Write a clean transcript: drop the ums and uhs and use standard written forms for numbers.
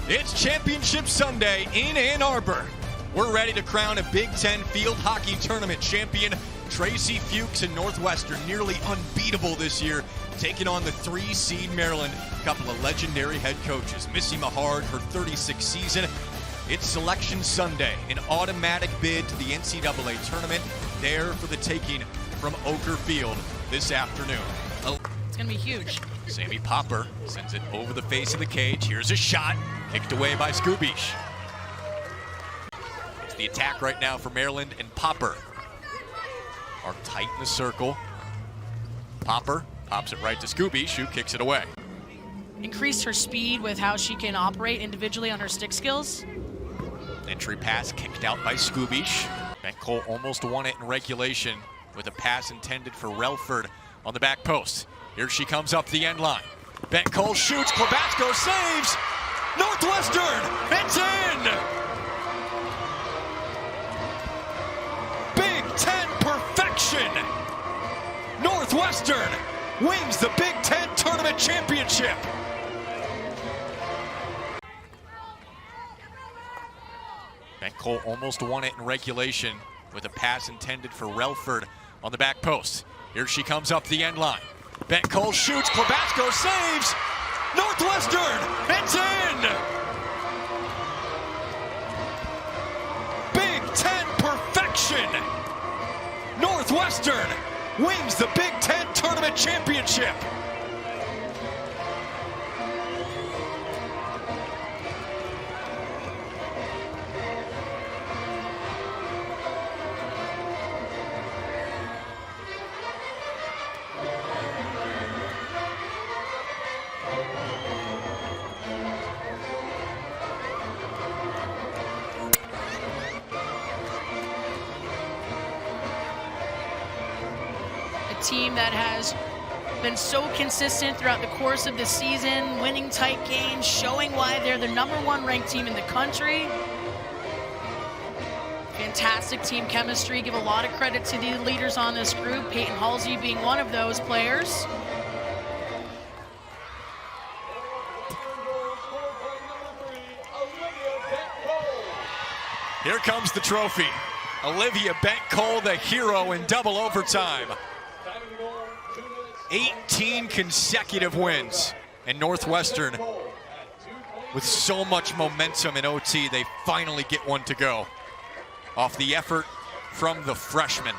It's Championship Sunday in Ann Arbor. We're ready to crown a Big Ten field hockey tournament champion. Tracy Fuchs and Northwestern, nearly unbeatable this year, taking on the 3-seed Maryland. A couple of legendary head coaches. Missy Mahard, her 36th season. It's Selection Sunday, an automatic bid to the NCAA tournament, there for the taking from Oker Field this afternoon. It's going to be huge. Sammy Popper sends it over the face of the cage. Here's a shot, kicked away by Skubish. It's the attack right now for Maryland, and Popper are tight in the circle. Popper pops it right to Skubish, who kicks it away. Increased her speed with how she can operate individually on her stick skills. Entry pass kicked out by Skubish. Bent-Cole almost won it in regulation with a pass intended for Relford on the back post. Here she comes up the end line. Bent-Cole shoots, Clavasco saves! Northwestern, it's in! Big Ten perfection! Northwestern wins the Big Ten Tournament Championship! Bent-Cole almost won it in regulation with a pass intended for Relford on the back post. Here she comes up the end line. Bent-Cole shoots, Clavasco saves! Northwestern, it's in! Big Ten perfection! Northwestern wins the Big Ten Tournament Championship! Team that has been so consistent throughout the course of the season, winning tight games, showing why they're the #1 ranked team in the country. Fantastic team chemistry. Give a lot of credit to the leaders on this group, Peyton Halsey being one of those players. Here comes the trophy. Olivia Bent-Cole, the hero in double overtime. 18 consecutive wins, and Northwestern, with so much momentum in OT, they finally get one to go off the effort from the freshman.